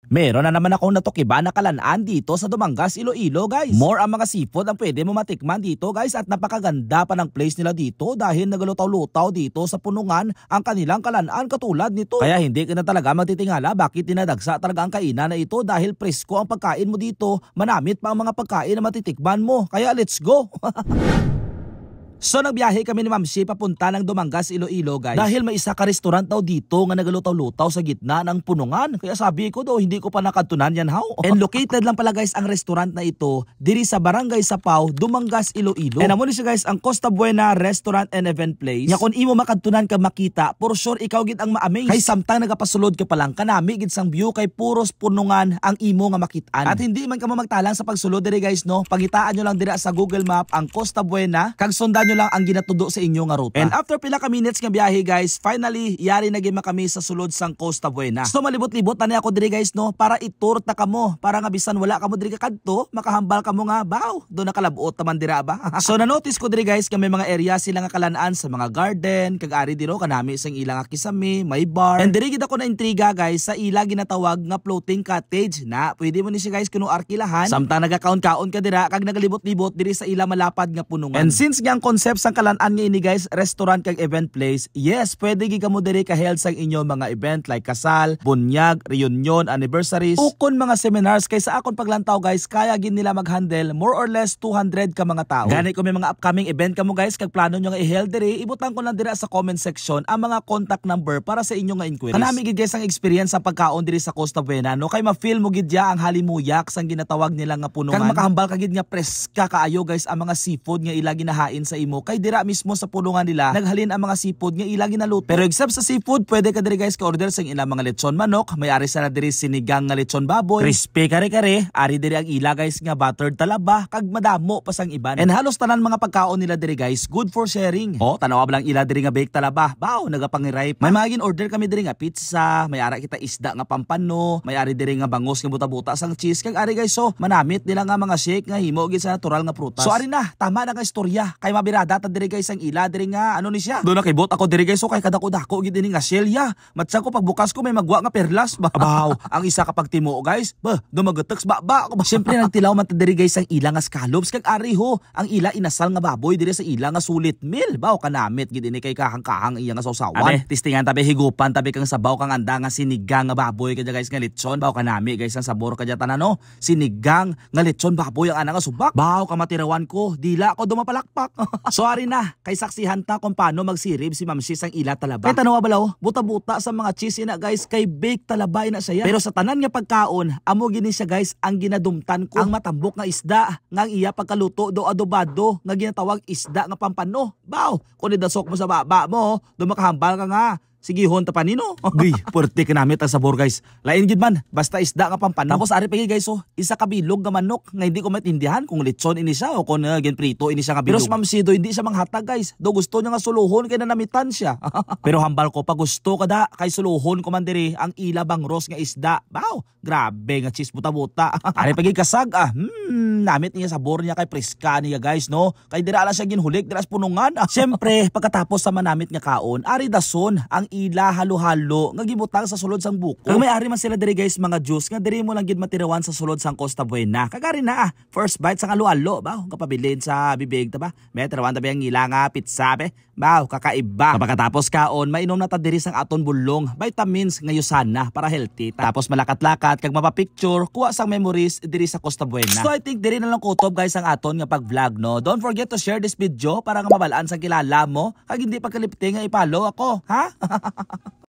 Meron na naman akong natukiba na kalanaan dito sa Dumangas, Iloilo guys. More ang mga seafood ang pwede mo matikman dito guys at napakaganda pa ng place nila dito dahil nagalutaw-lutaw dito sa punungan ang kanilang kalanaan katulad nito. Kaya hindi ka na talaga magtitingala bakit dinadagsa talaga ang kainan na ito dahil presko ang pagkain mo dito, manamit pa ang mga pagkain na matitikman mo. Kaya let's go! So nagbiyahe kami ni Ma'am Shi papunta ng Dumangas, Iloilo guys. Dahil may isa ka restaurant daw dito nga nagalutaw-lutaw sa gitna ng punungan. Kaya sabi ko daw hindi ko pa nakatunan yan how. And located lang pala guys ang restaurant na ito diri sa Barangay Sapao, Dumangas, Iloilo. And amo ni siya guys ang Costa Buena Restaurant and Event Place. Nga kung imo makatunan ka makita, for sure ikaw gid ang ma-amaze. Kay samtang nagapasulod ka pa lang kanami gid sang view kay puros punungan ang imo nga makitaan. At hindi man ka mamagtalang sa pagsulod diri guys no. Pangitaan nyo lang diri sa Google Map ang Costa Buena kag sundan nyo lang ang ginatudo sa inyo nga ruta. And after pila ka minutes nga biyahe guys, finally yari na gima kami sa sulod sang Costa Buena. So malibot-libot na niya ako diri guys no para itur ta kamo para nga bisan wala kamo diri kadto makahambal kamo nga baw do nakalabot taman dira ba. So na-notice ko diri guys nga may mga area sila nga kalanaan sa mga garden kag ari diro kanami sang ilang kisame, may bar. And diri gid ako na intriga guys sa ila ginatawag nga floating cottage na pwede mo ni siya guys kuno arkilahan samtang nagakaon-kaon ka dira kag nagalibot-libot diri sa ila malapad nga punungan. And since nga ang concept sang kalanaan nga ini guys, restaurant kag event place, yes, pwede gi kamo diri ka-held sang inyo mga event like kasal, bunyag, reunion, anniversaries, ukon mga seminars. Kay sa akon paglantaw guys, kaya gid nila mag-handle more or less 200 ka mga tao. Gani ko may mga upcoming event kamo guys, kag plano nyo nga i-held diri, ibutang ko lang dira sa comment section ang mga contact number para sa inyo nga inquiries. Kanami gid guys ang experience sa pagkaon diri sa Costa Buena no, kay ma-feel mo gid ya ang halimuyak sang ginatawag nila nga punungan. Kag makahambal ka gid nga preska kaayo guys ang mga seafood nga ila ginahain sa imo. Kay dira mismo sa pulungan nila naghalin ang mga seafood nga ila ginaluto. Pero except sa seafood, pwede ka diri guys ka-order sa ilang mga lechon manok, may ari sa diri sinigang nga lechon baboy, crispy kare-kare, ari diri ang ila guys nga buttered talaba, kag madamo pa sang iban. And halos tanan mga pagkaon nila diri guys, good for sharing. Oh, tanawa lang ila diri nga baked talaba. Baw, nagapangiray pa. May mga gin-order kami diri nga pizza, may ara kita isda nga pampano, may ari diri nga bangos nga buta-buta sang cheese, kag ari guys so manamit nila nga mga shake nga himo gid sa natural nga prutas. So ari na, tama na nga istorya. Kay mabirada ta diri guys ang ila diri nga ano ni siya. Do na kay bot ako diri guys so kay kadako-dako gid ini nga shell ya. Matsa ko pagbukas ko may magwa nga perlas ba. Abaw, ang isa kapag timo guys, ba dumagatex ba ko ba. Syempre nagtilaw man ta diri guys ang ila nga scallops kag ari ho, ang ila inasal nga baboy diri sa ila nga sulit meal. Baw kanamit gid ini kay kahang-kahang iya nga sausawan. Abe, tistingan tabi higupan tabi kang sabaw kang anda nga sinigang nga baboy kadya guys nga lechon. Baw kanami guys ang sabor kadya tanan no. Sinigang nga lechon baboy ang ana nga subak. Baw kamatirawan ko, dila ko dumapalakpak. So ari na, kay saksihan ta kung paano magsirib si Ma'am Shi sang ila talaba. Kay tanawa balaw, buta-buta sa mga cheese ina guys, kay bake talaba ina siya. Pero sa tanan nga pagkaon, amo gini siya guys ang ginadumtan ko. Ang matambok nga isda, nga iya pagkaluto do adobado, nga ginatawag isda nga pampano. Baw, kung idasok mo sa baba mo, dumakahambal ka nga. Sige hon ta panino. Uy, puwerte ka namit ang sabor guys. Lain gid man, basta isda nga pampano. Tapos ari pa guys oh, isa ka bilog nga manok nga hindi ko maintindihan kung lechon ini siya o kung ginprito ini siya nga bilog. Pero Ma'am Shi do hindi siya manghatag guys. Do gusto niya nga suluhon kay nanamitan siya. Pero hambal ko pa gusto kada kay suluhon ko man diri ang ila bangros nga isda. Wow, grabe nga cheese buta-buta. Ari pa kasag namit niya sabor niya kay preska niya guys no. Kay dira ala siya ginhulik dira sa punungan. Siyempre pagkatapos sa manamit nga kaon, ari dason ang ila halo-halo nga gibutang sa sulod sang buko. Kung may ari man sila diri guys mga juice nga diri mo lang gid matirawan sa sulod sang Costa Buena. Kagari na first bite sang alo-alo ba kapabilin sa bibig ta ba. May tirawan ta ang ila nga pizza be. Baw kakaiba. Pagkatapos kaon mainom na ta diri sang aton bulong, vitamins nga yusana para healthy. Tapos malakat-lakat kag mapapicture kuha sang memories diri sa Costa Buena. So I think diri na lang kutob guys ang aton nga pag-vlog no. Don't forget to share this video para nga mabalaan sa kilala mo kag hindi pagkalipting nga i-follow ako, ha?